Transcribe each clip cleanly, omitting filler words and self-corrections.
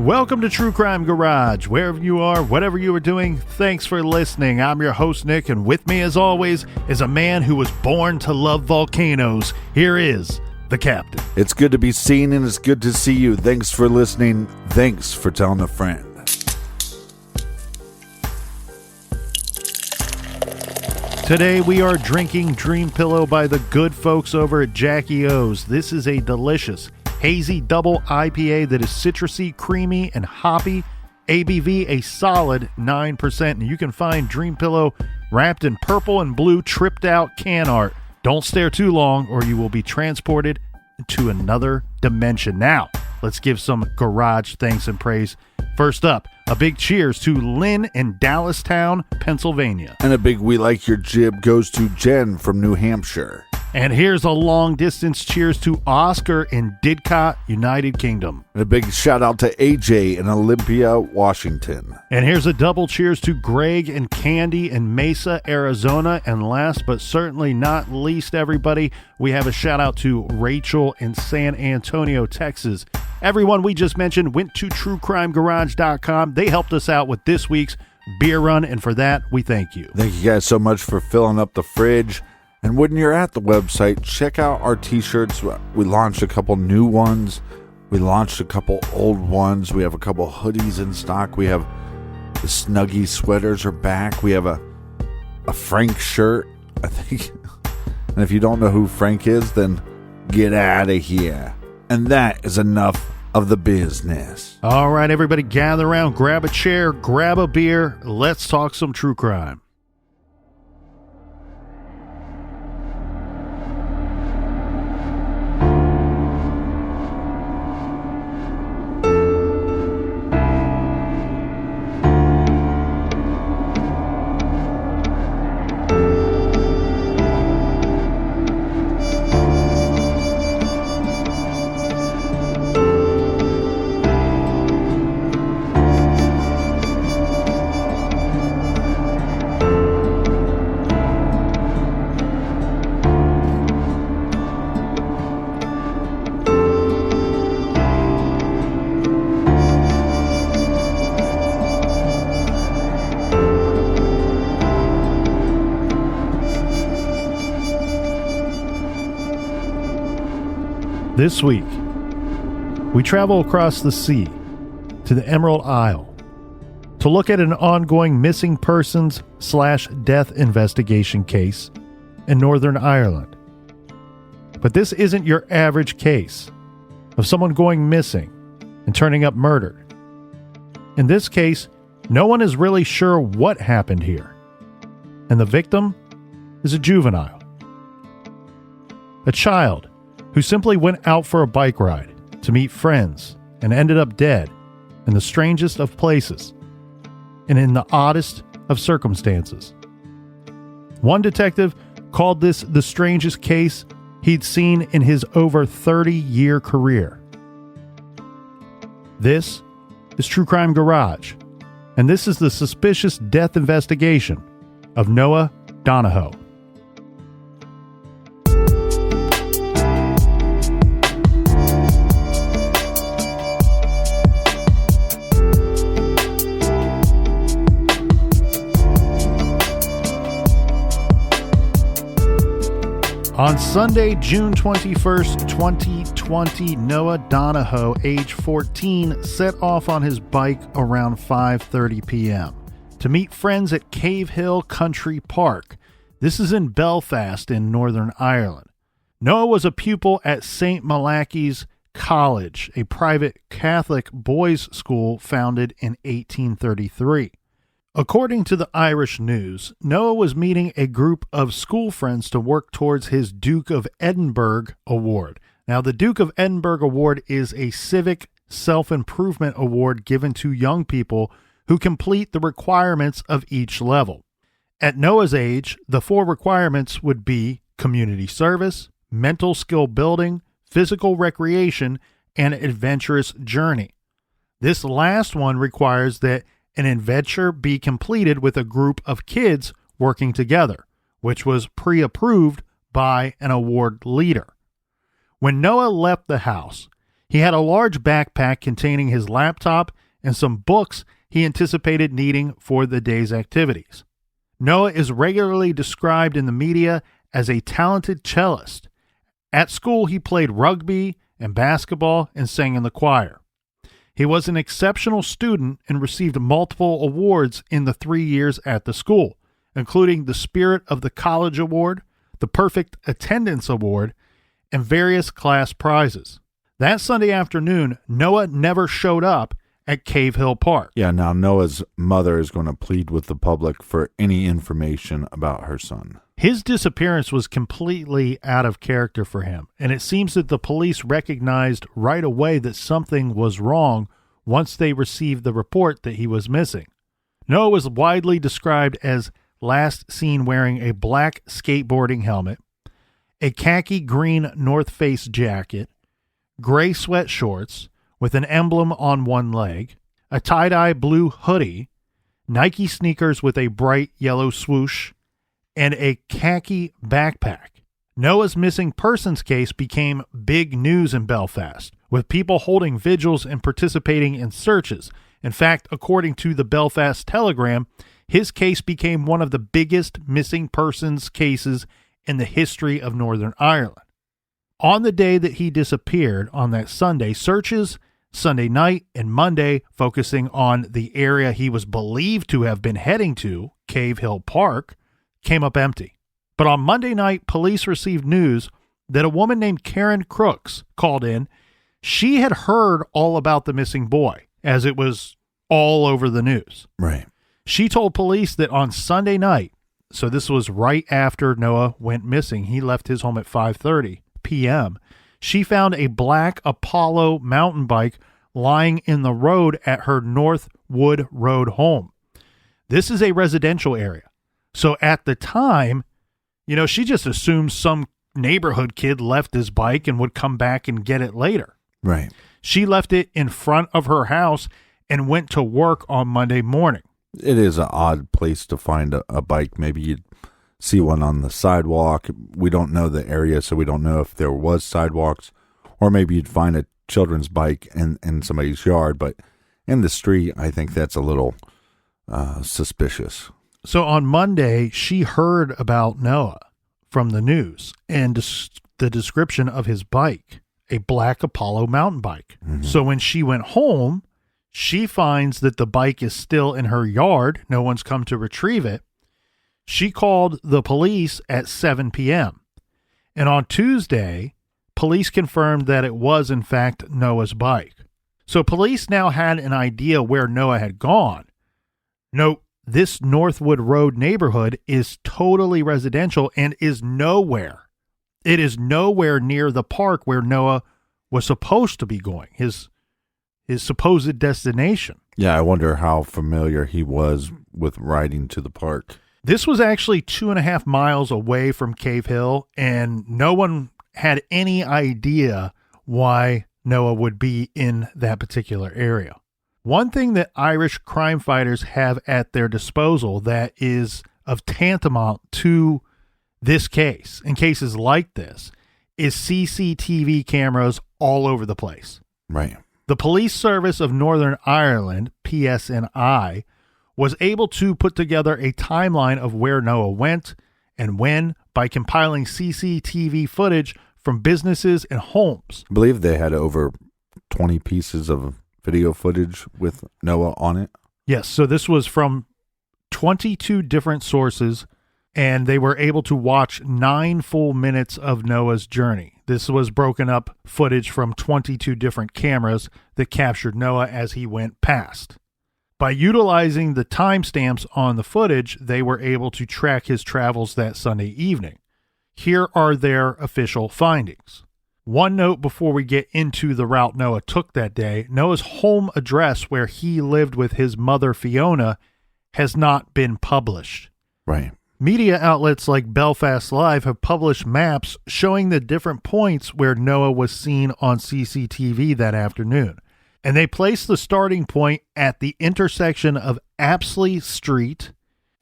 Welcome to True Crime Garage. Wherever you are, whatever you are doing, thanks for listening. I'm your host, Nick, and with me, as always, is a man who was born to love volcanoes. Here is the captain. It's good to be seen, and it's good to see you. Thanks for listening. Thanks for telling a friend. Today, we are drinking Dream Pillow by the good folks over at Jackie O's. This is a delicious hazy double IPA that is citrusy, creamy, and hoppy. ABV a solid 9%. And you can find Dream Pillow wrapped in purple and blue tripped out can art. Don't stare too long or you will be transported to another dimension. Now, let's give some garage thanks and praise. First up, a big cheers to Lynn in Dallastown, Pennsylvania. And a big we like your jib goes to Jen from New Hampshire. And here's a long distance cheers to Oscar in Didcot, United Kingdom. And a big shout out to AJ in Olympia, Washington. And here's a double cheers to Greg and Candy in Mesa, Arizona. And last but certainly not least, everybody, we have a shout out to Rachel in San Antonio, Texas. Everyone we just mentioned went to truecrimegarage.com. They helped us out with this week's beer run, and for that, we thank you. Thank you guys so much for filling up the fridge. And when you're at the website, check out our t-shirts. We launched a couple new ones. We launched a couple old ones. We have a couple hoodies in stock. We have the Snuggie sweaters are back. We have a Frank shirt, I think. And if you don't know who Frank is, then get out of here. And that is enough of the business. All right, everybody gather around, grab a chair, grab a beer. Let's talk some true crime. This week, we travel across the sea to the Emerald Isle to look at an ongoing missing persons / death investigation case in Northern Ireland. But this isn't your average case of someone going missing and turning up murdered. In this case, no one is really sure what happened here, and the victim is a juvenile, a child who simply went out for a bike ride to meet friends and ended up dead in the strangest of places and in the oddest of circumstances. One detective called this the strangest case he'd seen in his over 30-year career. This is True Crime Garage, and this is the suspicious death investigation of Noah Donohoe. On Sunday, June 21st, 2020, Noah Donohoe, age 14, set off on his bike around 5:30 p.m. to meet friends at Cave Hill Country Park. This is in Belfast in Northern Ireland. Noah was a pupil at St. Malachi's College, a private Catholic boys' school founded in 1833. According to the Irish News, Noah was meeting a group of school friends to work towards his Duke of Edinburgh Award. Now, the Duke of Edinburgh Award is a civic self-improvement award given to young people who complete the requirements of each level. At Noah's age, the 4 requirements would be community service, mental skill building, physical recreation, and adventurous journey. This last one requires that an adventure be completed with a group of kids working together, which was pre-approved by an award leader. When Noah left the house, He had a large backpack containing his laptop and some books he anticipated needing for the day's activities. Noah is regularly described in the media as a talented cellist. At school, he played rugby and basketball and sang in the choir. He was an exceptional student and received multiple awards in the 3 years at the school, including the Spirit of the College Award, the Perfect Attendance Award, and various class prizes. That Sunday afternoon, Noah never showed up at Cave Hill Park. Yeah, now Noah's mother is going to plead with the public for any information about her son. His disappearance was completely out of character for him, and it seems that the police recognized right away that something was wrong once they received the report that he was missing. Noah was widely described as last seen wearing a black skateboarding helmet, a khaki green North Face jacket, gray sweat shorts with an emblem on one leg, a tie-dye blue hoodie, Nike sneakers with a bright yellow swoosh, and a khaki backpack. Noah's missing persons case became big news in Belfast, with people holding vigils and participating in searches. In fact, according to the Belfast Telegram, his case became one of the biggest missing persons cases in the history of Northern Ireland. On the day that he disappeared, on that Sunday, searches Sunday night and Monday, focusing on the area he was believed to have been heading to, Cave Hill Park, came up empty. But on Monday night, police received news that a woman named Karen Crooks called in. She had heard all about the missing boy, as it was all over the news. Right. She told police that on Sunday night, so this was right after Noah went missing, he left his home at 5:30 p.m., she found a black Apollo mountain bike lying in the road at her Northwood Road home. This is a residential area. So at the time, she just assumed some neighborhood kid left his bike and would come back and get it later. Right. She left it in front of her house and went to work on Monday morning. It is an odd place to find a bike. Maybe you'd see one on the sidewalk. We don't know the area, so we don't know if there was sidewalks, or maybe you'd find a children's bike in somebody's yard. But in the street, I think that's a little suspicious. So on Monday, she heard about Noah from the news and the description of his bike, a black Apollo mountain bike. Mm-hmm. So when she went home, she finds that the bike is still in her yard. No one's come to retrieve it. She called the police at 7 p.m. And on Tuesday, police confirmed that it was, in fact, Noah's bike. So police now had an idea where Noah had gone. Note, this Northwood Road neighborhood is totally residential and is nowhere. It is nowhere near the park where Noah was supposed to be going, his supposed destination. Yeah, I wonder how familiar he was with riding to the park. This was actually 2.5 miles away from Cave Hill, and no one had any idea why Noah would be in that particular area. One thing that Irish crime fighters have at their disposal that is of tantamount to this case, in cases like this, is CCTV cameras all over the place. Right. The Police Service of Northern Ireland, PSNI, was able to put together a timeline of where Noah went and when by compiling CCTV footage from businesses and homes. I believe they had over 20 pieces of video footage with Noah on it. Yes, so this was from 22 different sources, and they were able to watch 9 full minutes of Noah's journey. This was broken up footage from 22 different cameras that captured Noah as he went past. By utilizing the timestamps on the footage, they were able to track his travels that Sunday evening. Here are their official findings. One note before we get into the route Noah took that day: Noah's home address where he lived with his mother, Fiona, has not been published. Right. Media outlets like Belfast Live have published maps showing the different points where Noah was seen on CCTV that afternoon. And they placed the starting point at the intersection of Apsley Street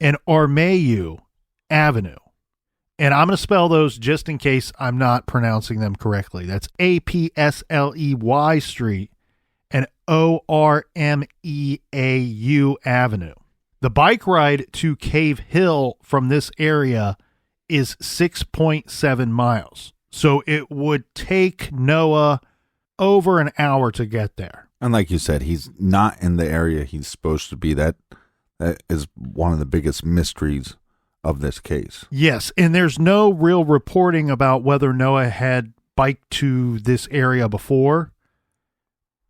and Armayou Avenue. And I'm going to spell those just in case I'm not pronouncing them correctly. That's Apsley Street and Ormeau Avenue. The bike ride to Cave Hill from this area is 6.7 miles. So it would take Noah over an hour to get there. And like you said, he's not in the area he's supposed to be. That is one of the biggest mysteries of this case. Yes, and there's no real reporting about whether Noah had biked to this area before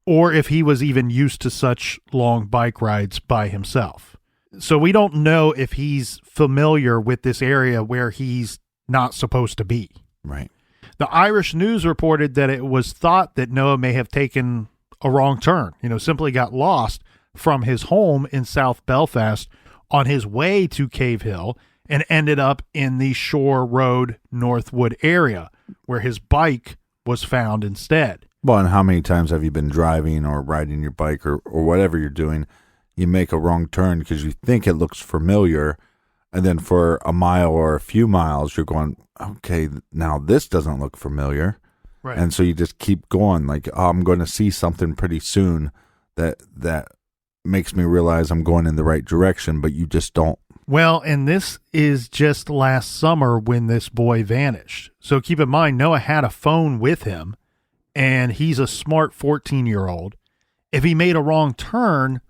or if he was even used to such long bike rides by himself. So we don't know if he's familiar with this area where he's not supposed to be. Right. The Irish News reported that it was thought that Noah may have taken a wrong turn, simply got lost from his home in South Belfast on his way to Cave Hill and ended up in the Shore Road Northwood area where his bike was found instead. Well, and how many times have you been driving or riding your bike or whatever you're doing? You make a wrong turn because you think it looks familiar, and then for a mile or a few miles, you're going, okay, now this doesn't look familiar. Right. And so you just keep going like, oh, I'm going to see something pretty soon that makes me realize I'm going in the right direction, but you just don't. Well, and this is just last summer when this boy vanished. So keep in mind, Noah had a phone with him, and he's a smart 14-year-old. If he made a wrong turn,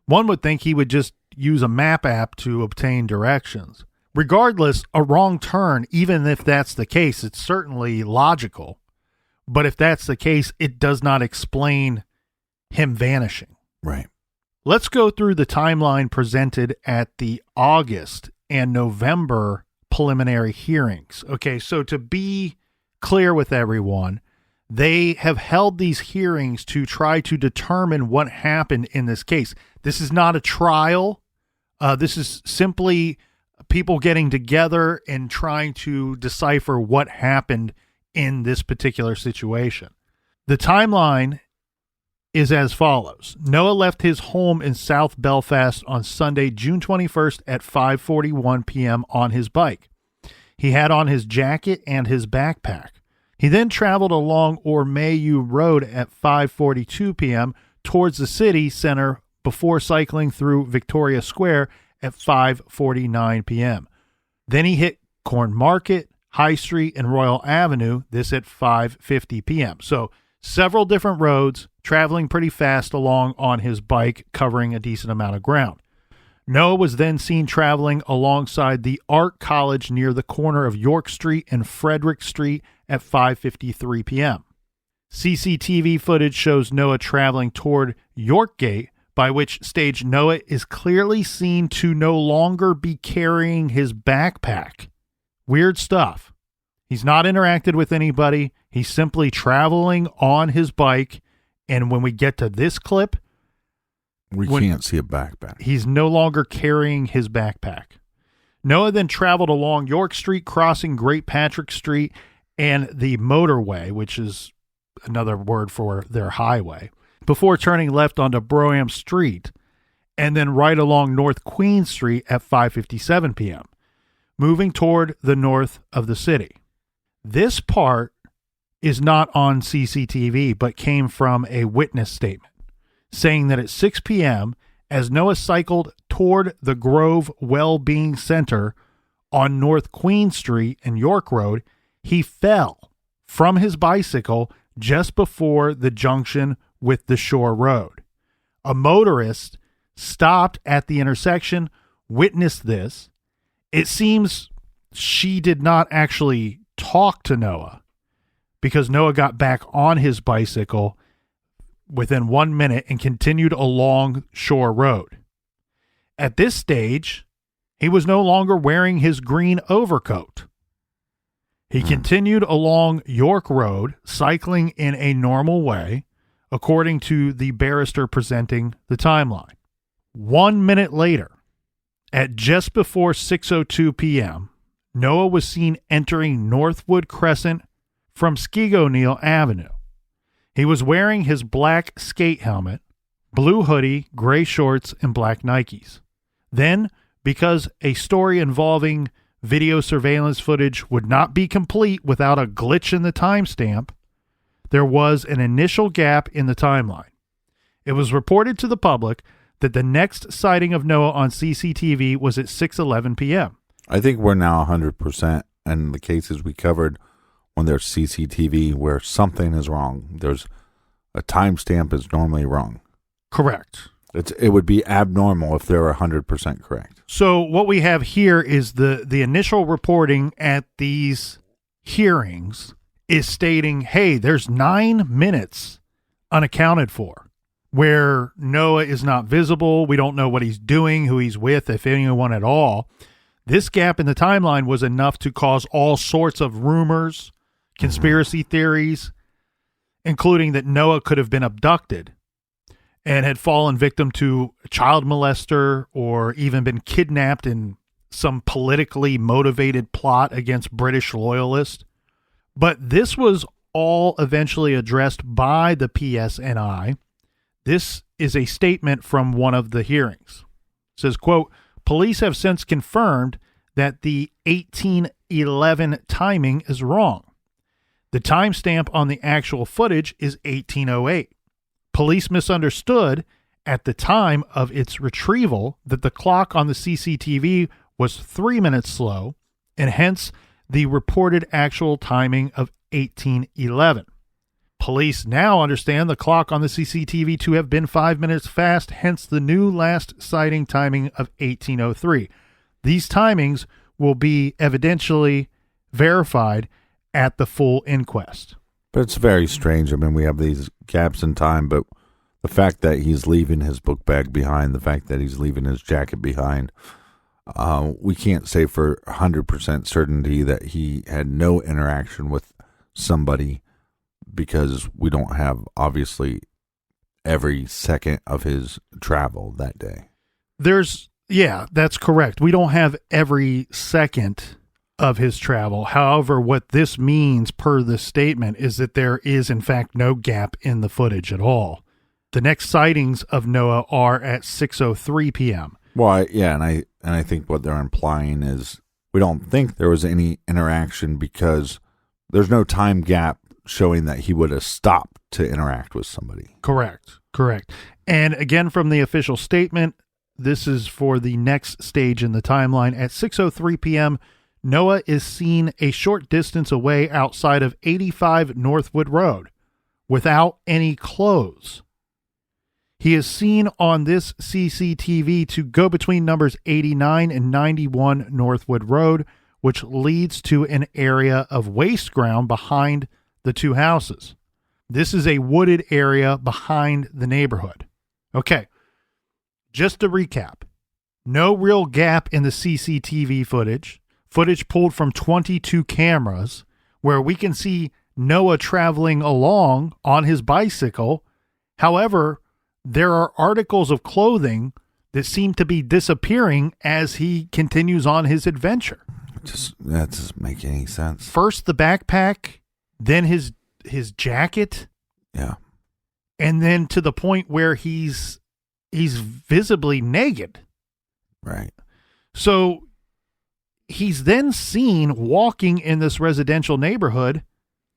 one would think he would just use a map app to obtain directions. Regardless, a wrong turn, even if that's the case, it's certainly logical. But if that's the case, it does not explain him vanishing. Right. Let's go through the timeline presented at the August and November preliminary hearings. Okay, so to be clear with everyone, they have held these hearings to try to determine what happened in this case. This is not a trial. This is simply people getting together and trying to decipher what happened in this particular situation. The timeline is as follows. Noah left his home in South Belfast on Sunday, June 21st at 5:41 p.m. on his bike. He had on his jacket and his backpack. He then traveled along Ormeau Road at 5:42 p.m. towards the city center before cycling through Victoria Square at 5:49 p.m. Then he hit Corn Market, High Street, and Royal Avenue, this at 5:50 p.m. So several different roads, traveling pretty fast along on his bike, covering a decent amount of ground. Noah was then seen traveling alongside the Art College near the corner of York Street and Frederick Street at 5:53 p.m. CCTV footage shows Noah traveling toward York Gate, by which stage Noah is clearly seen to no longer be carrying his backpack. Weird stuff. He's not interacted with anybody. He's simply traveling on his bike. And when we get to this clip, we can't see a backpack. He's no longer carrying his backpack. Noah then traveled along York Street, crossing Great Patrick Street and the motorway, which is another word for their highway, before turning left onto Brougham Street and then right along North Queen Street at 5:57 p.m., moving toward the north of the city. This part is not on CCTV, but came from a witness statement saying that at 6 p.m., as Noah cycled toward the Grove Wellbeing Center on North Queen Street and York Road, he fell from his bicycle just before the junction with the Shore Road. A motorist stopped at the intersection, witnessed this. It seems she did not actually talk to Noah because Noah got back on his bicycle within 1 minute and continued along Shore Road. At this stage, he was no longer wearing his green overcoat. He continued along York Road, cycling in a normal way, according to the barrister presenting the timeline. 1 minute later, at just before 6:02 p.m., Noah was seen entering Northwood Crescent from Skegoneil Avenue. He was wearing his black skate helmet, blue hoodie, gray shorts, and black Nikes. Then, because a story involving video surveillance footage would not be complete without a glitch in the timestamp, there was an initial gap in the timeline. It was reported to the public that the next sighting of Noah on CCTV was at 6:11 p.m. I think we're now 100% in the cases we covered when there's CCTV where something is wrong. There's a timestamp is normally wrong. Correct. It would be abnormal if they're 100% correct. So what we have here is the initial reporting at these hearings is stating, hey, there's 9 minutes unaccounted for where Noah is not visible. We don't know what he's doing, who he's with, if anyone at all. This gap in the timeline was enough to cause all sorts of rumors, conspiracy theories, including that Noah could have been abducted and had fallen victim to a child molester or even been kidnapped in some politically motivated plot against British loyalists. But this was all eventually addressed by the PSNI. This is a statement from one of the hearings. It says, quote, police have since confirmed that the 1811 timing is wrong. The timestamp on the actual footage is 1808. Police misunderstood at the time of its retrieval that the clock on the CCTV was 3 minutes slow, and hence the reported actual timing of 1811. Police now understand the clock on the CCTV to have been 5 minutes fast, hence the new last sighting timing of 1803. These timings will be evidentially verified at the full inquest. But it's very strange. I mean, we have these gaps in time, but the fact that he's leaving his book bag behind, the fact that he's leaving his jacket behind, we can't say for 100% certainty that he had no interaction with somebody because we don't have, obviously, every second of his travel that day. Yeah, that's correct. We don't have every second of his travel. However, what this means per the statement is that there is, in fact, no gap in the footage at all. The next sightings of Noah are at 6:03 p.m. Well, and I think what they're implying is we don't think there was any interaction because there's no time gap showing that he would have stopped to interact with somebody. Correct. And again, from the official statement, this is for the next stage in the timeline. At 6:03 p.m., Noah is seen a short distance away outside of 85 Northwood Road without any clothes. He is seen on this CCTV to go between numbers 89 and 91 Northwood Road, which leads to an area of waste ground behind the two houses. This is a wooded area behind the neighborhood. Okay, just to recap, no real gap in the CCTV footage. Footage pulled from 22 cameras where we can see Noah traveling along on his bicycle. However, there are articles of clothing that seem to be disappearing as he continues on his adventure. That doesn't make any sense. First the backpack, then his jacket. Yeah. And then to the point where he's visibly naked. Right. So he's then seen walking in this residential neighborhood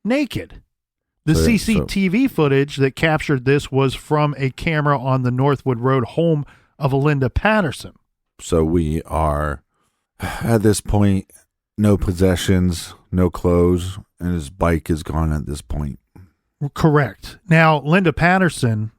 naked. The CCTV footage that captured this was from a camera on the Northwood Road home of Linda Patterson. So we are, at this point, no possessions, no clothes, and his bike is gone at this point. Correct. Now, Linda Patterson,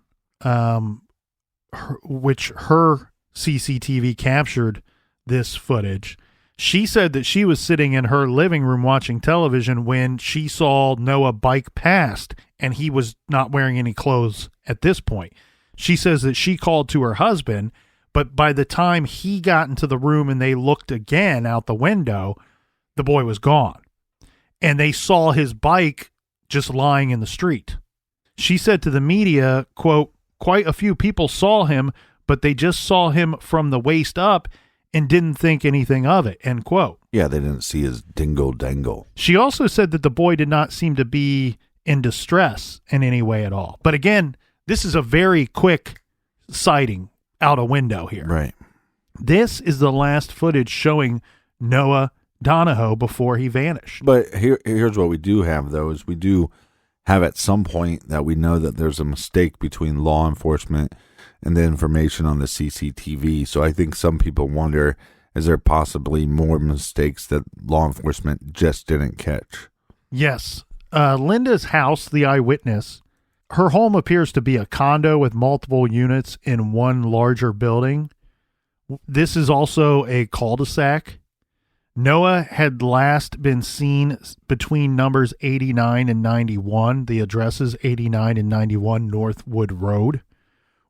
which her CCTV captured this footage, she said that she was sitting in her living room watching television when she saw Noah bike past, and he was not wearing any clothes at this point. She says that she called to her husband, but by the time he got into the room and they looked again out the window, the boy was gone. And they saw his bike just lying in the street. She said to the media, quote, quite a few people saw him, but they just saw him from the waist up and didn't think anything of it, end quote. Yeah, they didn't see his dingle dangle. She also said that the boy did not seem to be in distress in any way at all. But again, this is a very quick sighting out a window here. Right. This is the last footage showing Noah Donohoe before he vanished. But here's what we do have, though, is we do have at some point that we know that there's a mistake between law enforcement and the information on the CCTV. So I think some people wonder, is there possibly more mistakes that law enforcement just didn't catch? Yes. Linda's house, the eyewitness, her home appears to be a condo with multiple units in one larger building. This is also a cul-de-sac. Noah had last been seen between numbers 89 and 91. The addresses 89 and 91 Northwood Road.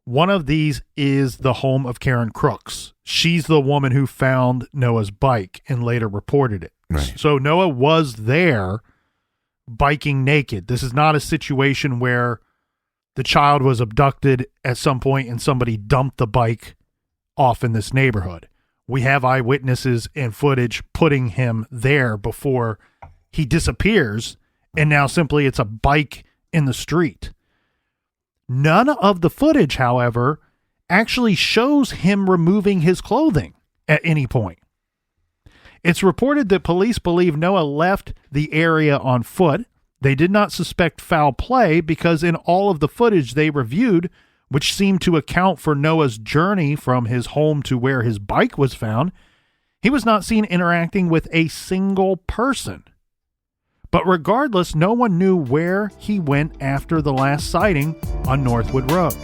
One of these is the home of Karen Crooks. She's the woman who found Noah's bike and later reported it. Right. So Noah was there biking naked. This is not a situation where the child was abducted at some point and somebody dumped the bike off in this neighborhood. We have eyewitnesses and footage putting him there before he disappears, and now simply it's a bike in the street. None of the footage, however, actually shows him removing his clothing at any point. It's reported that police believe Noah left the area on foot. They did not suspect foul play because in all of the footage they reviewed, which seemed to account for Noah's journey from his home to where his bike was found, he was not seen interacting with a single person. But regardless, no one knew where he went after the last sighting on Northwood Road.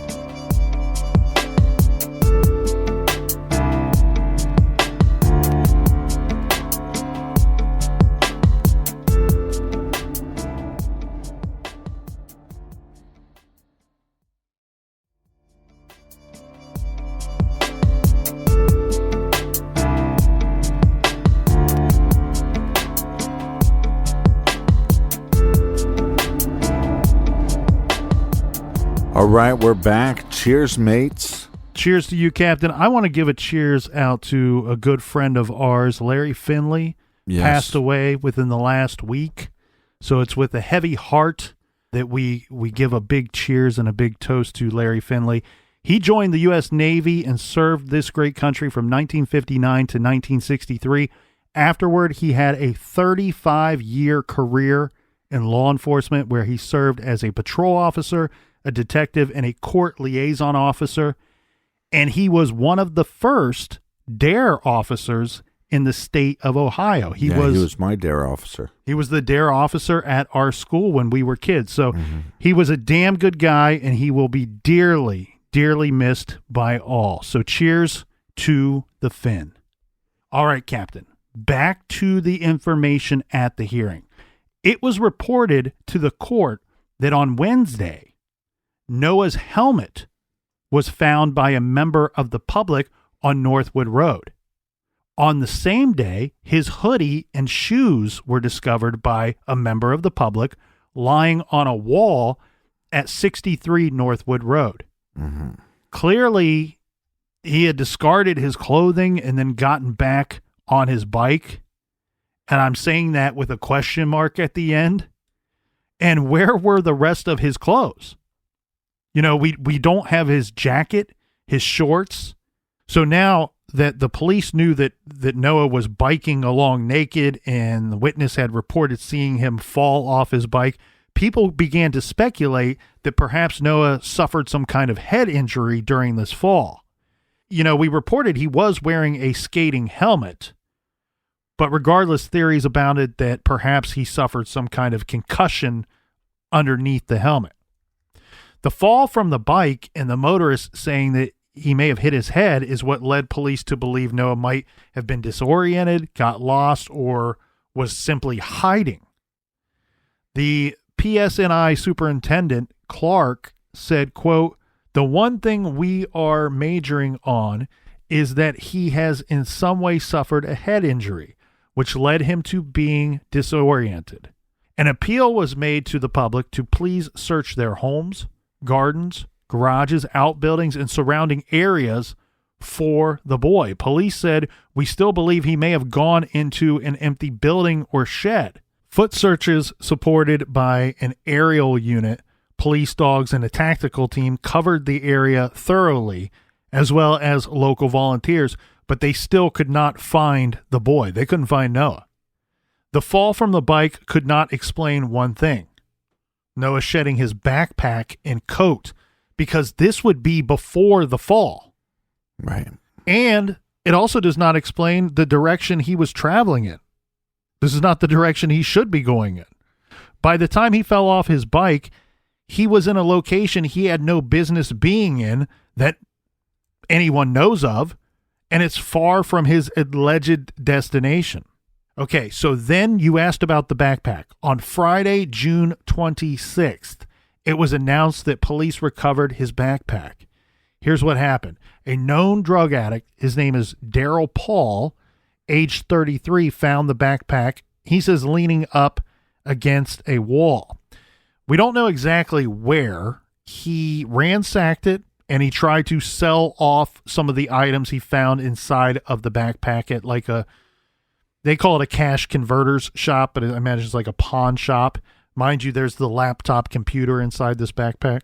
All right, we're back. Cheers, mates. Cheers to you, Captain. I want to give a cheers out to a good friend of ours, Larry Finley. Yes. Passed away within the last week. So it's with a heavy heart that we give a big cheers and a big toast to Larry Finley. He joined the U.S. Navy and served this great country from 1959 to 1963. Afterward, he had a 35-year career in law enforcement where he served as a patrol officer, a detective, and a court liaison officer. And he was one of the first DARE officers in the state of Ohio. He was my DARE officer. He was the DARE officer at our school when we were kids. So he was a damn good guy, and he will be dearly, dearly missed by all. So cheers to the Finn. All right, Captain, back to the information at the hearing. It was reported to the court that on Wednesday, Noah's helmet was found by a member of the public on Northwood Road. On the same day, his hoodie and shoes were discovered by a member of the public lying on a wall at 63 Northwood Road. Mm-hmm. Clearly, he had discarded his clothing and then gotten back on his bike. And I'm saying that with a question mark at the end. And where were the rest of his clothes? You know, we don't have his jacket, his shorts. So now that the police knew that Noah was biking along naked and the witness had reported seeing him fall off his bike, people began to speculate that perhaps Noah suffered some kind of head injury during this fall. You know, we reported he was wearing a skating helmet, but regardless, theories abounded that perhaps he suffered some kind of concussion underneath the helmet. The fall from the bike and the motorist saying that he may have hit his head is what led police to believe Noah might have been disoriented, got lost, or was simply hiding. The PSNI superintendent, Clark, said, quote, "The one thing we are majoring on is that he has in some way suffered a head injury, which led him to being disoriented. An appeal was made to the public to please search their homes, gardens, garages, outbuildings, and surrounding areas for the boy. Police said, we still believe he may have gone into an empty building or shed. Foot searches supported by an aerial unit, police dogs, and a tactical team covered the area thoroughly, as well as local volunteers, but they still could not find the boy. They couldn't find Noah. The fall from the bike could not explain one thing: Noah shedding his backpack and coat, because this would be before the fall. Right. And it also does not explain the direction he was traveling in. This is not the direction he should be going in. By the time he fell off his bike, he was in a location he had no business being in that anyone knows of, and it's far from his alleged destination. Okay, so then you asked about the backpack. On Friday, June 26th, it was announced that police recovered his backpack. Here's what happened. A known drug addict, his name is Daryl Paul, age 33, found the backpack, he says, leaning up against a wall. We don't know exactly where. He ransacked it, and he tried to sell off some of the items he found inside of the backpack at like they call it a cash converters shop, but I imagine it's like a pawn shop. Mind you, there's the laptop computer inside this backpack.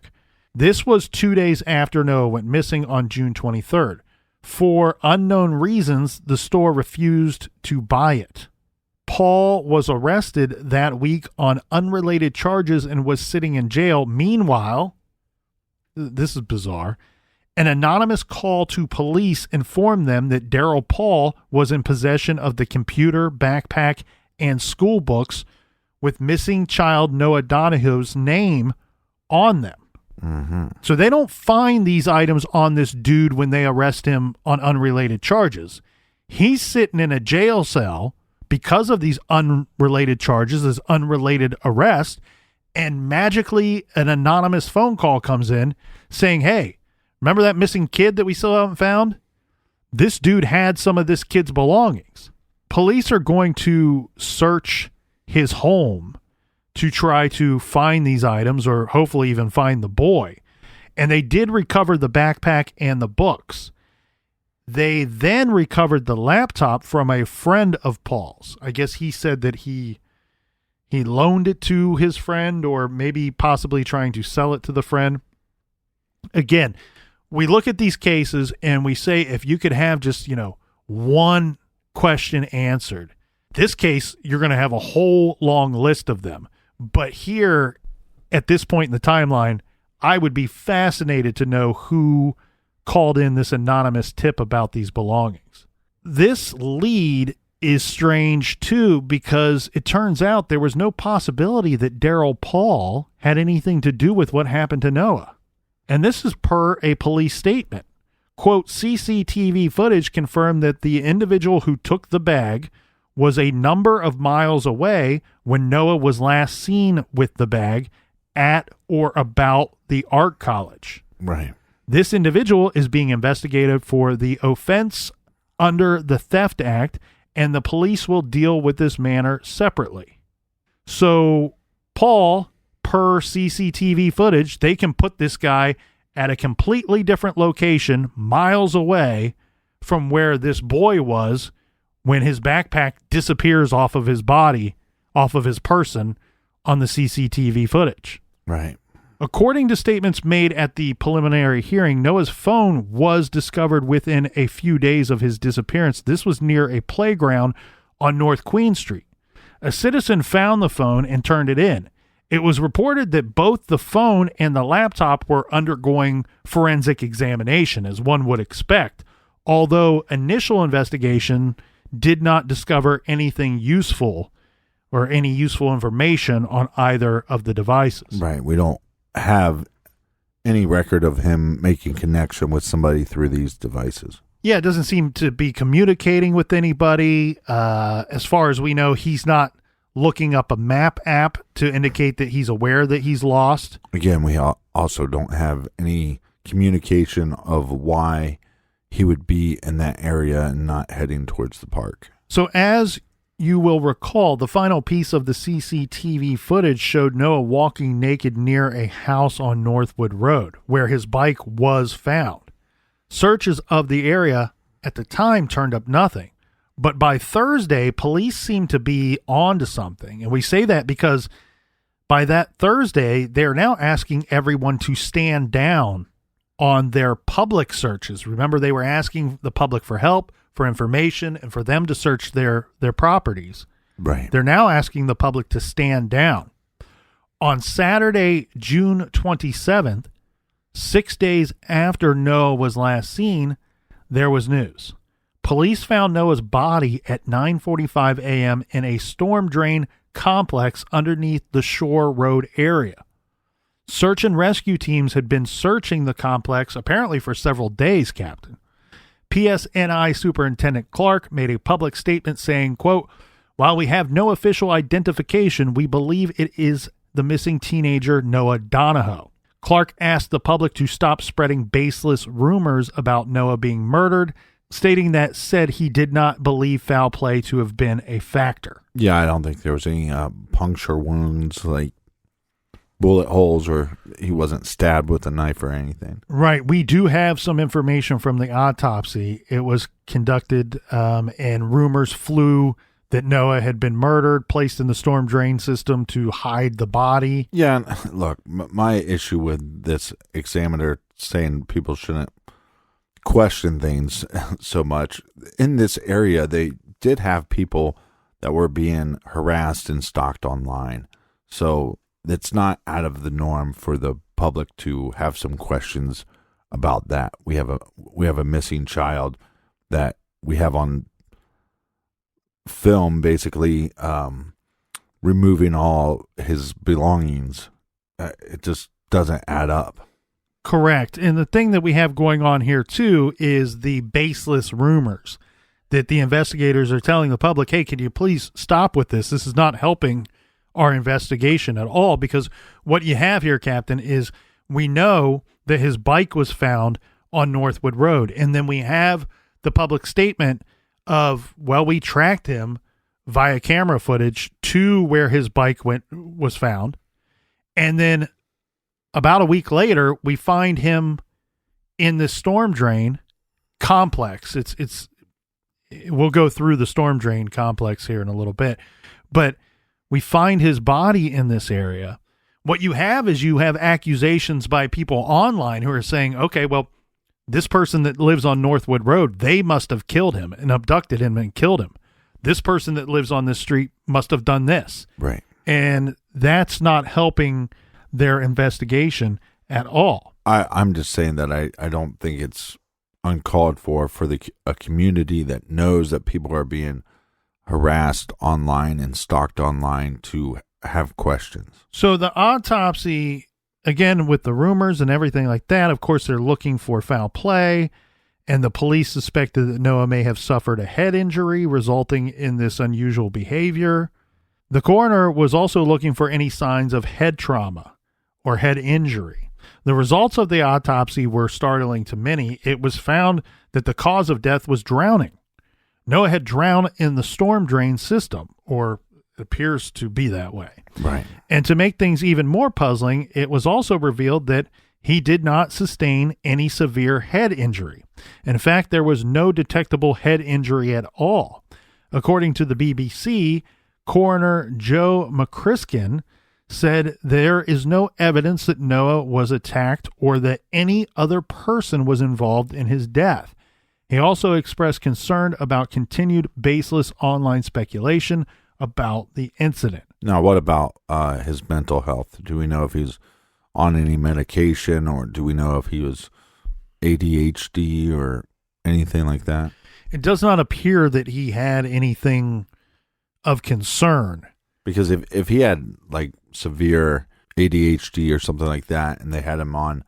This was 2 days after Noah went missing on June 23rd. For unknown reasons, the store refused to buy it. Paul was arrested that week on unrelated charges and was sitting in jail. Meanwhile, this is bizarre, an anonymous call to police informed them that Daryl Paul was in possession of the computer, backpack, and school books with missing child Noah Donohoe's name on them. Mm-hmm. So they don't find these items on this dude when they arrest him on unrelated charges. He's sitting in a jail cell because of these unrelated charges, this unrelated arrest, and magically an anonymous phone call comes in saying, hey, remember that missing kid that we still haven't found? This dude had some of this kid's belongings. Police are going to search his home to try to find these items, or hopefully even find the boy. And they did recover the backpack and the books. They then recovered the laptop from a friend of Paul's. I guess he said that he loaned it to his friend, or maybe possibly trying to sell it to the friend. Again, we look at these cases and we say, if you could have just, one question answered, this case, you're going to have a whole long list of them. But here, at this point in the timeline, I would be fascinated to know who called in this anonymous tip about these belongings. This lead is strange, too, because it turns out there was no possibility that Daryl Paul had anything to do with what happened to Noah. And this is per a police statement. Quote, CCTV footage confirmed that the individual who took the bag was a number of miles away when Noah was last seen with the bag at or about the art college. Right. This individual is being investigated for the offense under the Theft Act, and the police will deal with this matter separately. So, Paul, per CCTV footage, they can put this guy at a completely different location, miles away from where this boy was when his backpack disappears off of his body, off of his person, on the CCTV footage. Right. According to statements made at the preliminary hearing, Noah's phone was discovered within a few days of his disappearance. This was near a playground on North Queen Street. A citizen found the phone and turned it in. It was reported that both the phone and the laptop were undergoing forensic examination, as one would expect, although initial investigation did not discover anything useful or any useful information on either of the devices. Right. We don't have any record of him making connection with somebody through these devices. Yeah, it doesn't seem to be communicating with anybody. As far as we know, he's not looking up a map app to indicate that he's aware that he's lost. Again, we also don't have any communication of why he would be in that area and not heading towards the park. So as you will recall, the final piece of the CCTV footage showed Noah walking naked near a house on Northwood Road, where his bike was found. Searches of the area at the time turned up nothing. But by Thursday, police seemed to be on to something. And we say that because by that Thursday, they're now asking everyone to stand down on their public searches. Remember, they were asking the public for help, for information, and for them to search their properties. Right. They're now asking the public to stand down. On Saturday, June 27th, 6 days after Noah was last seen, there was news. Police found Noah's body at 9:45 a.m. in a storm drain complex underneath the Shore Road area. Search and rescue teams had been searching the complex apparently for several days, Captain. PSNI Superintendent Clark made a public statement saying, quote, "While we have no official identification, we believe it is the missing teenager Noah Donohoe." Clark asked the public to stop spreading baseless rumors about Noah being murdered, stating that said he did not believe foul play to have been a factor. Yeah, I don't think there was any puncture wounds, like bullet holes, or he wasn't stabbed with a knife or anything. Right. We do have some information from the autopsy. It was conducted and rumors flew that Noah had been murdered, placed in the storm drain system to hide the body. Yeah, and look, my issue with this examiner saying people shouldn't question things so much, in this area, they did have people that were being harassed and stalked online. So it's not out of the norm for the public to have some questions about that. We have a missing child that we have on film, basically removing all his belongings. It just doesn't add up. Correct. And the thing that we have going on here too is the baseless rumors that the investigators are telling the public, hey, can you please stop with this? This is not helping our investigation at all, because what you have here, Captain, is we know that his bike was found on Northwood Road. And then we have the public statement of, well, we tracked him via camera footage to where his bike was found. And then about a week later, we find him in the storm drain complex. We'll go through the storm drain complex here in a little bit, but we find his body in this area. What you have is you have accusations by people online who are saying, okay, well, this person that lives on Northwood Road, they must have killed him and abducted him and killed him. This person that lives on this street must have done this. Right. And that's not helping their investigation at all. I'm just saying that I don't think it's uncalled for a community that knows that people are being harassed online and stalked online to have questions. So the autopsy, again, with the rumors and everything like that, of course, they're looking for foul play, and the police suspected that Noah may have suffered a head injury resulting in this unusual behavior. The coroner was also looking for any signs of head trauma or head injury. The results of the autopsy were startling to many. It was found that the cause of death was drowning. Noah had drowned in the storm drain system, or it appears to be that way. Right. And to make things even more puzzling, it was also revealed that he did not sustain any severe head injury. In fact, there was no detectable head injury at all. According to the BBC, Coroner Joe McCriskin said there is no evidence that Noah was attacked or that any other person was involved in his death. He also expressed concern about continued baseless online speculation about the incident. Now, what about his mental health? Do we know if he's on any medication, or do we know if he was ADHD or anything like that? It does not appear that he had anything of concern. Because if he had like severe ADHD or something like that, and they had him on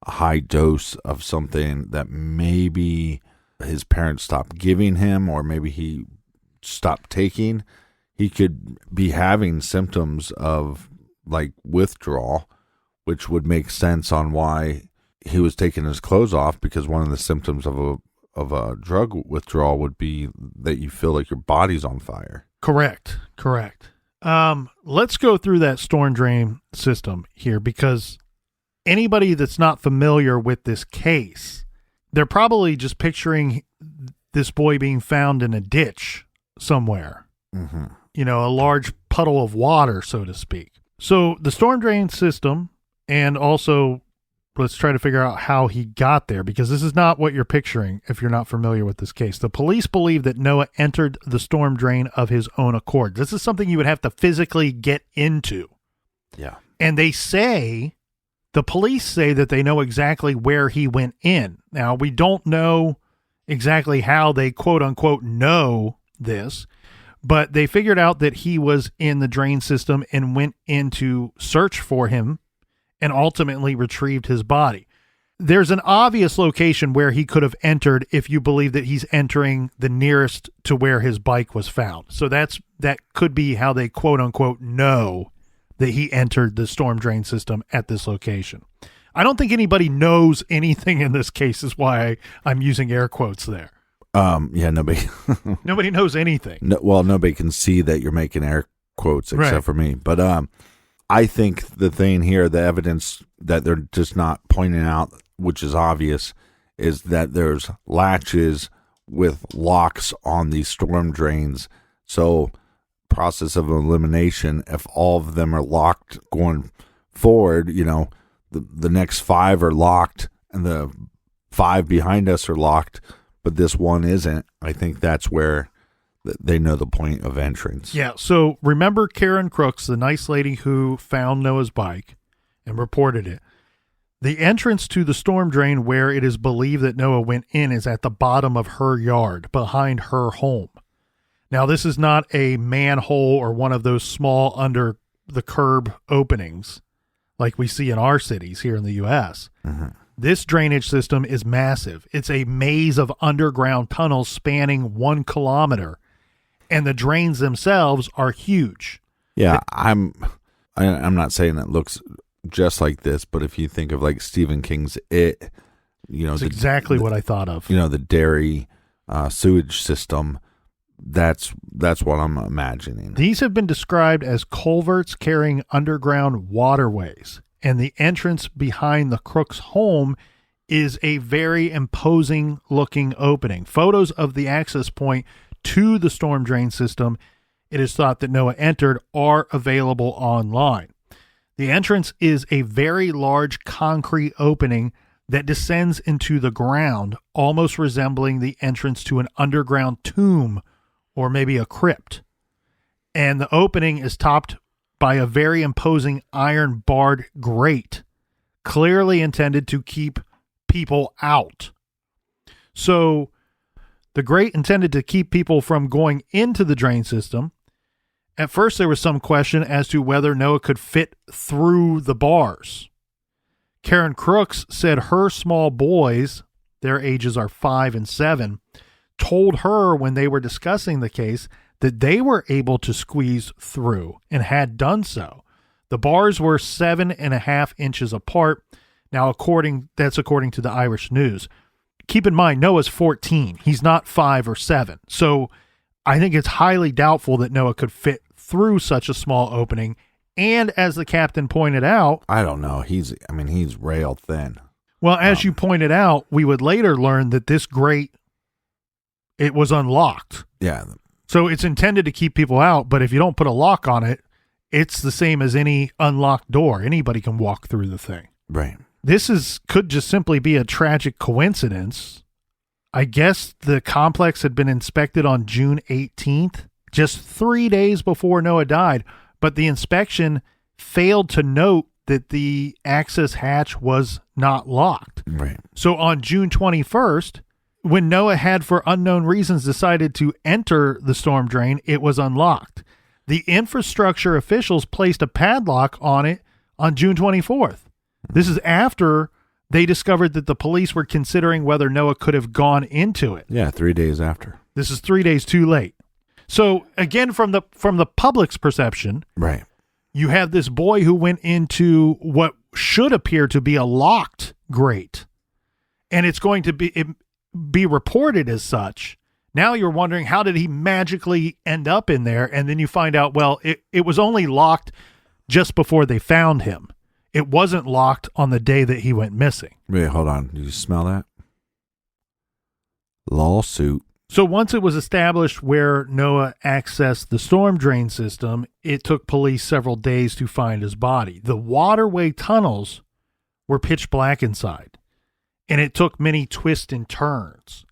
a high dose of something that maybe his parents stopped giving him, or maybe he stopped taking, he could be having symptoms of like withdrawal, which would make sense on why he was taking his clothes off, because one of the symptoms of a drug withdrawal would be that you feel like your body's on fire. Correct. Let's go through that storm drain system here, because anybody that's not familiar with this case, they're probably just picturing this boy being found in a ditch somewhere. Mm-hmm. You know, a large puddle of water, so to speak. So the storm drain system, and also let's try to figure out how he got there, because this is not what you're picturing if you're not familiar with this case. The police believe that Noah entered the storm drain of his own accord. This is something you would have to physically get into. Yeah. And the police say that they know exactly where he went in. Now, we don't know exactly how they quote unquote know this, but they figured out that he was in the drain system and went in to search for him and ultimately retrieved his body. There's an obvious location where he could have entered if you believe that he's entering the nearest to where his bike was found. So that could be how they quote unquote know that he entered the storm drain system at this location. I don't think anybody knows anything in this case, is why I'm using air quotes there. Yeah, nobody Nobody knows anything. Nobody can see that you're making air quotes except for me. But I think the thing here, the evidence that they're just not pointing out, which is obvious, is that there's latches with locks on these storm drains. So, process of elimination, if all of them are locked going forward, the next 5 are locked and the 5 behind us are locked, but this one isn't. I think that's where they know the point of entrance. Yeah, so remember Karen Crooks, the nice lady who found Noah's bike and reported it. The entrance to the storm drain where it is believed that Noah went in is at the bottom of her yard, behind her home. Now, this is not a manhole or one of those small under the curb openings like we see in our cities here in the U.S. Mm-hmm. This drainage system is massive. It's a maze of underground tunnels spanning 1 kilometer. And the drains themselves are huge. Yeah, I'm not saying it looks just like this, but if you think of like Stephen King's It, it's exactly what I thought of. The dairy sewage system, that's what I'm imagining. These have been described as culverts carrying underground waterways, and the entrance behind the Crook's home is a very imposing looking opening. Photos of the access point to the storm drain system it is thought that Noah entered are available online. The entrance is a very large concrete opening that descends into the ground, almost resembling the entrance to an underground tomb or maybe a crypt. And the opening is topped by a very imposing iron barred grate, clearly intended to keep people out. So the grate intended to keep people from going into the drain system. At first, there was some question as to whether Noah could fit through the bars. Karen Crooks said her small boys, their ages are 5 and 7, told her when they were discussing the case that they were able to squeeze through and had done so. The bars were 7.5 inches apart. Now, that's according to the Irish News. Keep in mind, Noah's 14. He's not 5 or 7. So I think it's highly doubtful that Noah could fit through such a small opening. And as the captain pointed out, I don't know. He's rail thin. Well, as you pointed out, we would later learn that this grate, it was unlocked. Yeah. So it's intended to keep people out, but if you don't put a lock on it, it's the same as any unlocked door. Anybody can walk through the thing. Right. This could just simply be a tragic coincidence. I guess the complex had been inspected on June 18th, just 3 days before Noah died, but the inspection failed to note that the access hatch was not locked. Right. So on June 21st, when Noah had, for unknown reasons, decided to enter the storm drain, it was unlocked. The infrastructure officials placed a padlock on it on June 24th. This is after they discovered that the police were considering whether Noah could have gone into it. Yeah, 3 days after. This is 3 days too late. So again, from the public's perception, right, you have this boy who went into what should appear to be a locked grate, and it's going to be reported as such. Now you're wondering, how did he magically end up in there? And then you find out, well, it was only locked just before they found him. It wasn't locked on the day that he went missing. Wait, hold on. Did you smell that? Lawsuit. So once it was established where Noah accessed the storm drain system, it took police several days to find his body. The waterway tunnels were pitch black inside, and it took many twists and turns.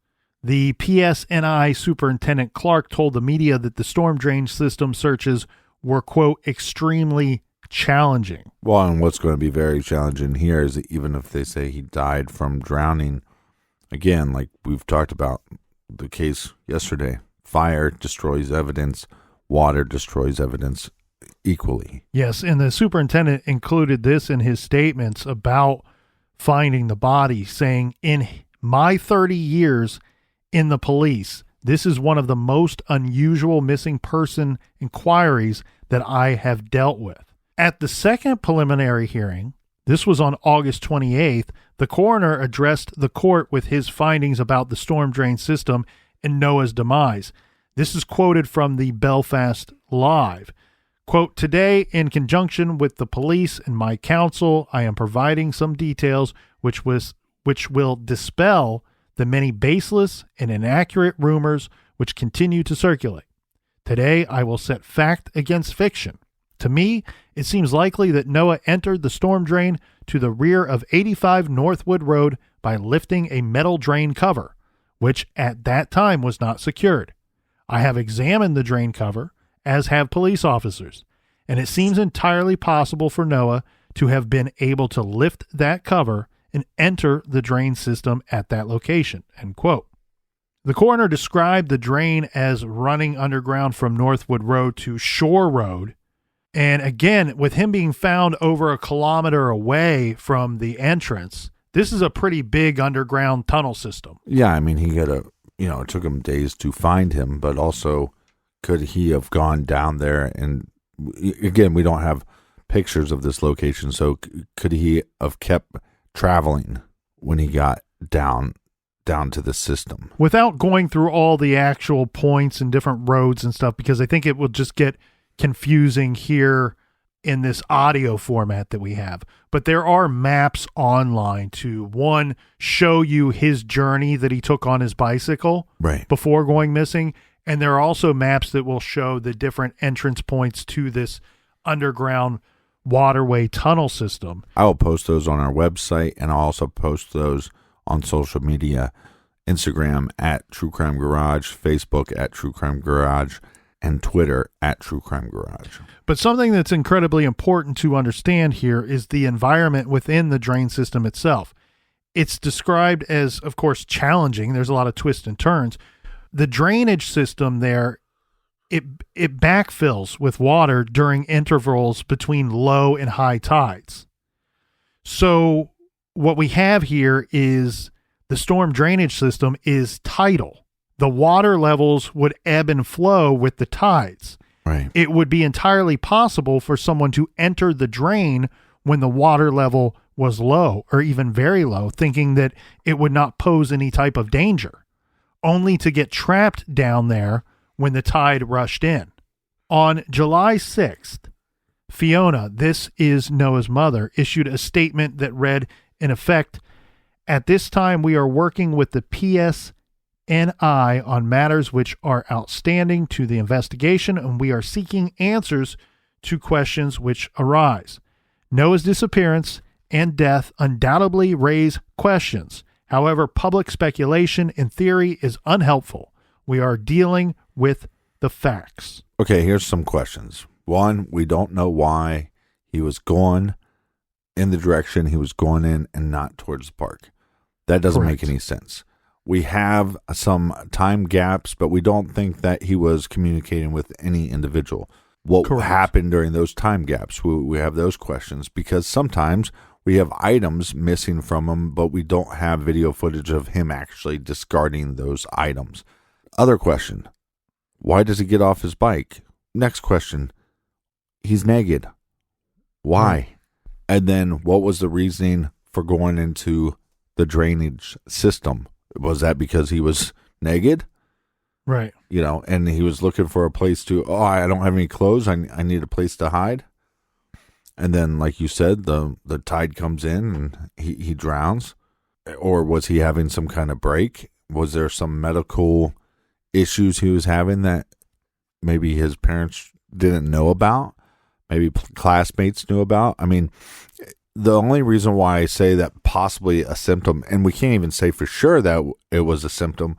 The PSNI Superintendent Clark told the media that the storm drain system searches were, quote, extremely challenging. Well, and what's going to be very challenging here is that even if they say he died from drowning, again, like we've talked about the case yesterday, fire destroys evidence, water destroys evidence equally. Yes, and the superintendent included this in his statements about finding the body, saying, in my 30 years in the police, this is one of the most unusual missing person inquiries that I have dealt with. At the second preliminary hearing, this was on August 28th, the coroner addressed the court with his findings about the storm drain system and Noah's demise. This is quoted from the Belfast Live. Quote, today, in conjunction with the police and my counsel, I am providing some details which will dispel the many baseless and inaccurate rumors which continue to circulate. Today, I will set fact against fiction. To me, it seems likely that Noah entered the storm drain to the rear of 85 Northwood Road by lifting a metal drain cover, which at that time was not secured. I have examined the drain cover, as have police officers, and it seems entirely possible for Noah to have been able to lift that cover and enter the drain system at that location, end quote. The coroner described the drain as running underground from Northwood Road to Shore Road. And again, with him being found over a kilometer away from the entrance, this is a pretty big underground tunnel system. Yeah, I mean, it took him days to find him, but also could he have gone down there? And again, we don't have pictures of this location, so could he have kept traveling when he got down to the system without going through all the actual points and different roads and stuff? Because I think it will just get confusing here in this audio format that we have. But there are maps online to, one, show you his journey that he took on his bicycle before going missing, and there are also maps that will show the different entrance points to this underground waterway tunnel system. I will post those on our website, and I'll also post those on social media, Instagram at True Crime Garage, Facebook at True Crime Garage, and Twitter at True Crime Garage. But something that's incredibly important to understand here is the environment within the drain system itself. It's described as, of course, challenging. There's a lot of twists and turns. The drainage system there, it backfills with water during intervals between low and high tides. So what we have here is the storm drainage system is tidal. The water levels would ebb and flow with the tides. Right. It would be entirely possible for someone to enter the drain when the water level was low or even very low, thinking that it would not pose any type of danger, only to get trapped down there when the tide rushed in. On July 6th, Fiona, this is Noah's mother, issued a statement that read, in effect, at this time we are working with the PSNI on matters which are outstanding to the investigation, and we are seeking answers to questions which arise. Noah's disappearance and death undoubtedly raise questions. However, public speculation in theory is unhelpful. We are dealing with the facts. Okay, here's some questions. One, we don't know why he was going in the direction he was going in and not towards the park. That doesn't make any sense. We have some time gaps, but we don't think that he was communicating with any individual. What happened during those time gaps? We have those questions because sometimes we have items missing from him, but we don't have video footage of him actually discarding those items. Other question, why does he get off his bike? Next question, he's naked. Why? And then what was the reasoning for going into the drainage system? Was that because he was naked? Right. And he was looking for a place to, I don't have any clothes. I need a place to hide. And then, like you said, the tide comes in and he drowns. Or was he having some kind of break? Was there some medical issues he was having that maybe his parents didn't know about? Maybe classmates knew about? I mean, the only reason why I say that possibly a symptom, and we can't even say for sure that it was a symptom,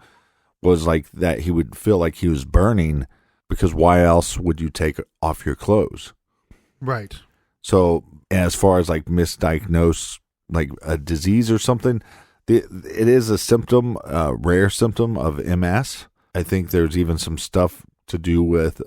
was like that he would feel like he was burning, because why else would you take off your clothes? Right. So as far as like misdiagnosed, like a disease or something, it is a symptom, a rare symptom of MS. I think there's even some stuff to do with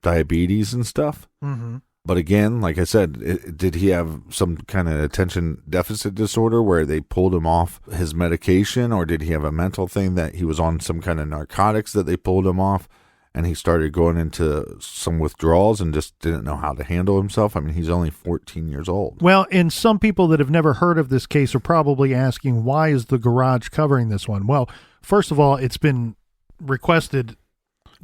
diabetes and stuff. Mm-hmm. But again, like I said, did he have some kind of attention deficit disorder where they pulled him off his medication, or did he have a mental thing that he was on some kind of narcotics that they pulled him off and he started going into some withdrawals and just didn't know how to handle himself? I mean, he's only 14 years old. Well, and some people that have never heard of this case are probably asking, why is the garage covering this one? Well, first of all, it's been requested,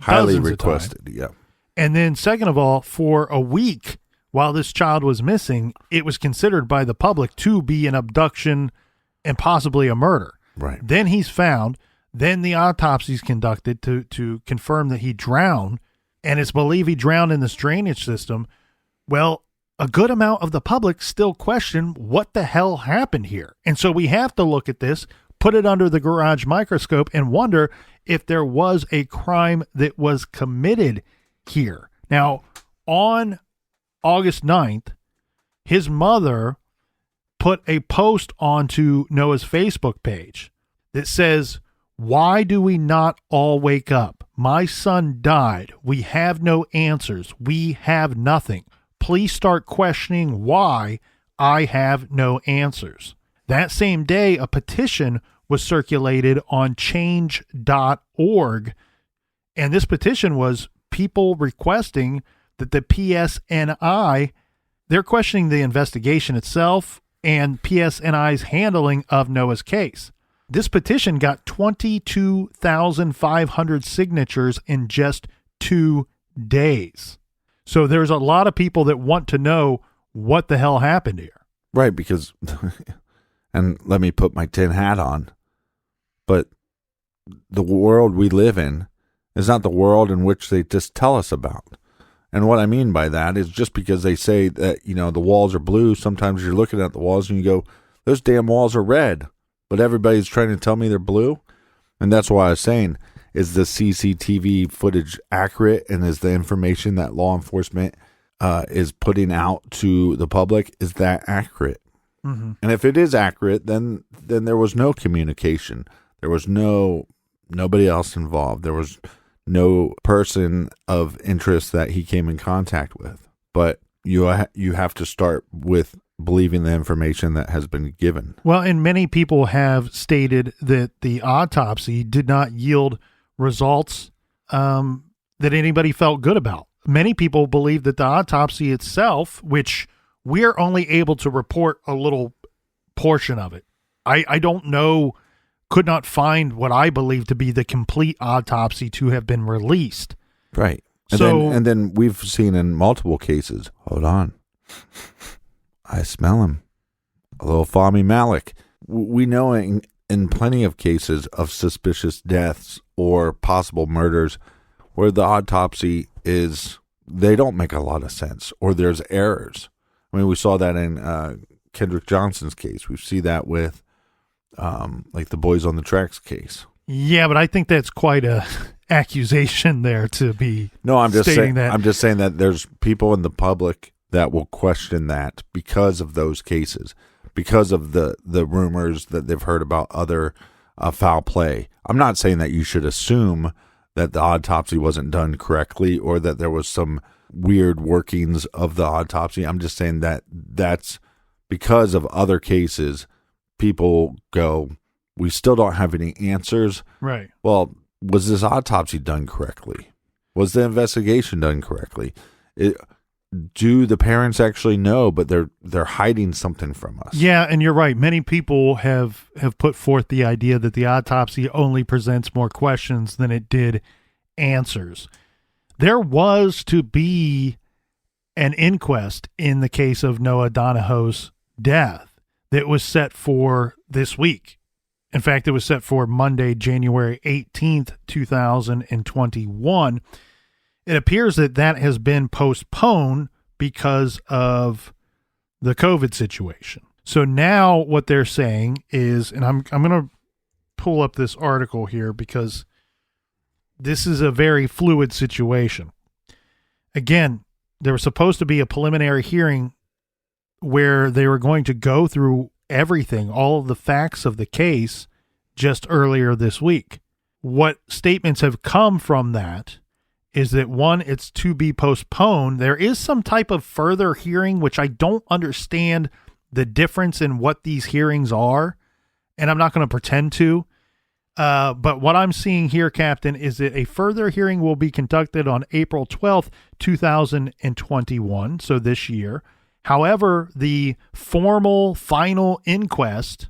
Highly requested, yeah. And then second of all, for a week while this child was missing, it was considered by the public to be an abduction and possibly a murder. Right. Then he's found. Then the autopsy's conducted to confirm that he drowned, and it's believed he drowned in this drainage system. Well, a good amount of the public still question what the hell happened here. And so we have to look at this, put it under the garage microscope, and wonder if there was a crime that was committed here. Now, on August 9th, his mother put a post onto Noah's Facebook page that says, "Why do we not all wake up? My son died. We have no answers. We have nothing. Please start questioning why I have no answers." That same day, a petition was circulated on change.org, and this petition was people requesting that the PSNI, they're questioning the investigation itself and PSNI's handling of Noah's case. This petition got 22,500 signatures in just 2 days. So there's a lot of people that want to know what the hell happened here. Right, because, and let me put my tin hat on, but the world we live in is not the world in which they just tell us about. And what I mean by that is just because they say that, you know, the walls are blue, sometimes you're looking at the walls and you go, those damn walls are red. But everybody's trying to tell me they're blue. And that's why I was saying, is the CCTV footage accurate? And is the information that law enforcement is putting out to the public, is that accurate? Mm-hmm. And if it is accurate, then there was no communication. There was nobody else involved. There was no person of interest that he came in contact with. But you have to start with believing the information that has been given. Well, and many people have stated that the autopsy did not yield results that anybody felt good about. Many people believe that the autopsy itself, which we're only able to report a little portion of it. I don't know, could not find what I believe to be the complete autopsy to have been released. Right. And then we've seen in multiple cases, hold on, I smell him, a little Fahmy Malik. We know in plenty of cases of suspicious deaths or possible murders where the autopsy they don't make a lot of sense, or there's errors. I mean, we saw that in Kendrick Johnson's case. We see that with like the Boys on the Tracks case. Yeah, but I think that's quite a accusation there to be. No, I'm just saying that. I'm just saying that there's people in the public that will question that because of those cases, because of the rumors that they've heard about other foul play. I'm not saying that you should assume that the autopsy wasn't done correctly or that there was some weird workings of the autopsy. I'm just saying that that's because of other cases. People go, we still don't have any answers. Right. Well, was this autopsy done correctly? Was the investigation done correctly? Do the parents actually know, but they're hiding something from us? Yeah, and you're right. Many people have put forth the idea that the autopsy only presents more questions than it did answers. There was to be an inquest in the case of Noah Donohoe's death that was set for this week. In fact, it was set for Monday, January 18th, 2021. It appears that has been postponed because of the COVID situation. So now what they're saying is, and I'm going to pull up this article here because this is a very fluid situation. Again, there was supposed to be a preliminary hearing where they were going to go through everything, all of the facts of the case just earlier this week. What statements have come from that is that, one, it's to be postponed. There is some type of further hearing, which I don't understand the difference in what these hearings are, and I'm not going to pretend to. But what I'm seeing here, Captain, is that a further hearing will be conducted on April 12th, 2021, so this year. However, the formal final inquest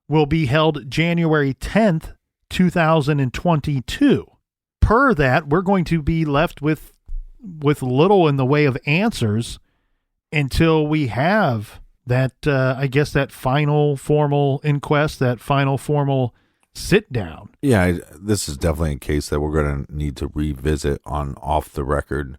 will be held January 10th, 2022. Per that, we're going to be left with little in the way of answers until we have that, I guess, that final formal inquest, that final formal sit down. Yeah, this is definitely a case that we're going to need to revisit on off the record.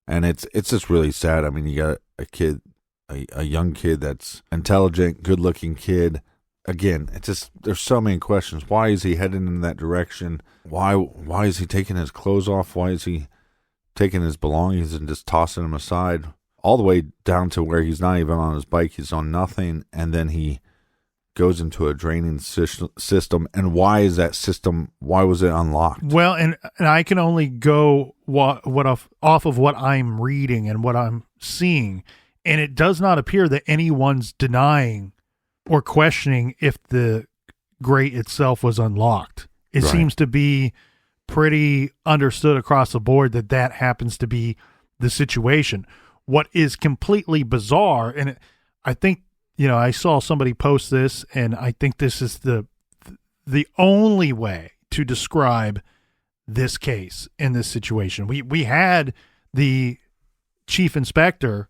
And it's just really sad. I mean, you got a kid, a young kid that's intelligent, good-looking kid. Again, it's just, there's so many questions. Why is he heading in that direction? Why is he taking his clothes off? Why is he taking his belongings and just tossing them aside? All the way down to where he's not even on his bike. He's on nothing. And then he goes into a draining system. And why is that system, why was it unlocked? Well, and I can only go off of what I'm reading and what I'm seeing. And it does not appear that anyone's denying or questioning if the grate itself was unlocked. It seems to be pretty understood across the board that happens to be the situation. What is completely bizarre, and I think, I saw somebody post this, and I think this is the only way to describe this case in this situation. We had the chief inspector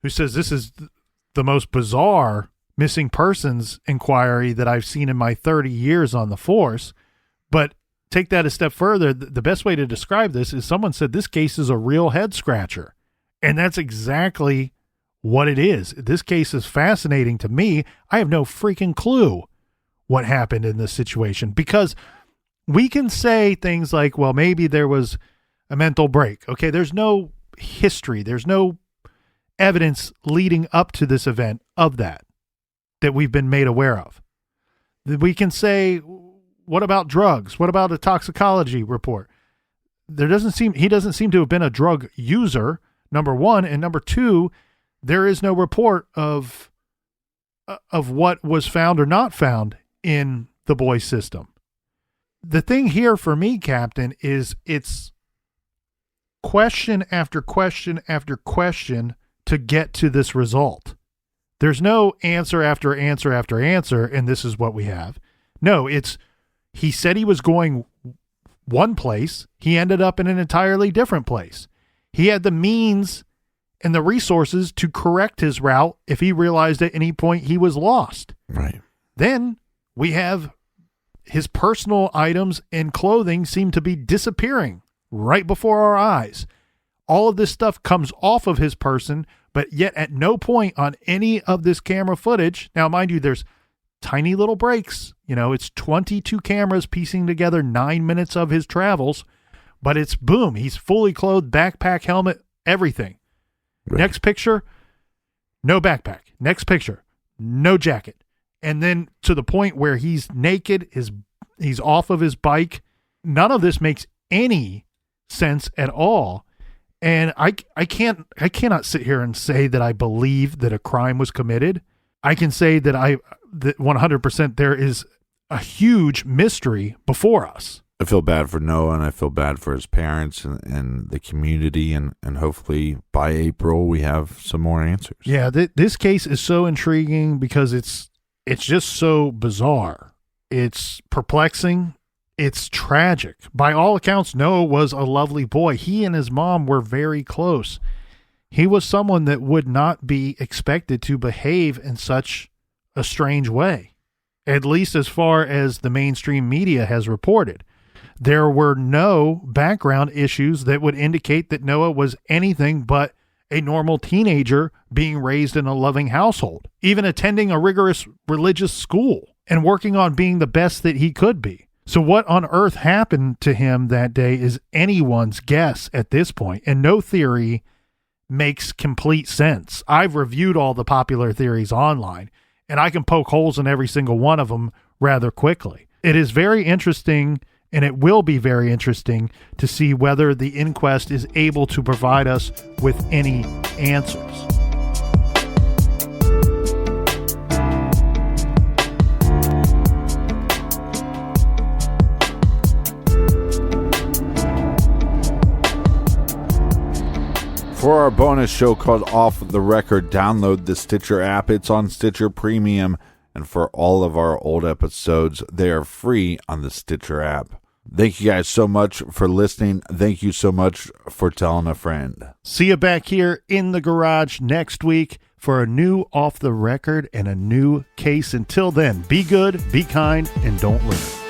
who says this is the most bizarre missing persons inquiry that I've seen in my 30 years on the force. But take that a step further, the best way to describe this is someone said this case is a real head scratcher. And that's exactly what it is. This case is fascinating to me. I have no freaking clue what happened in this situation, because we can say things like, well, maybe there was a mental break. Okay, there's no history. There's no evidence leading up to this event of that we've been made aware of. We can say, what about drugs? What about a toxicology report? He doesn't seem to have been a drug user, number one, and number two, there is no report of what was found or not found in the boy's system. The thing here for me, Captain, is it's question after question after question to get to this result. There's no answer after answer after answer, and this is what we have. No, it's he said he was going one place. He ended up in an entirely different place. He had the means and the resources to correct his route if he realized at any point he was lost. Right. Then we have his personal items and clothing seem to be disappearing right before our eyes. All of this stuff comes off of his person, but yet at no point on any of this camera footage. Now, mind you, there's tiny little breaks. It's 22 cameras piecing together 9 minutes of his travels, but it's boom. He's fully clothed, backpack, helmet, everything. Right. Next picture, no backpack. Next picture, no jacket. And then to the point where he's naked, he's off of his bike. None of this makes any sense at all. And I cannot sit here and say that I believe that a crime was committed. I can say that 100% there is a huge mystery before us. I feel bad for Noah, and I feel bad for his parents and the community, and hopefully by April we have some more answers. Yeah, this case is so intriguing because it's just so bizarre. It's perplexing. It's tragic. By all accounts, Noah was a lovely boy. He and his mom were very close. He was someone that would not be expected to behave in such a strange way, at least as far as the mainstream media has reported. There were no background issues that would indicate that Noah was anything but a normal teenager being raised in a loving household, even attending a rigorous religious school and working on being the best that he could be. So what on earth happened to him that day is anyone's guess at this point, and no theory makes complete sense. I've reviewed all the popular theories online, and I can poke holes in every single one of them rather quickly. It is very interesting, and it will be very interesting to see whether the inquest is able to provide us with any answers. For our bonus show called Off the Record, download the Stitcher app. It's on Stitcher Premium. And for all of our old episodes, they are free on the Stitcher app. Thank you guys so much for listening. Thank you so much for telling a friend. See you back here in the garage next week for a new Off the Record and a new case. Until then, be good, be kind, and don't litter.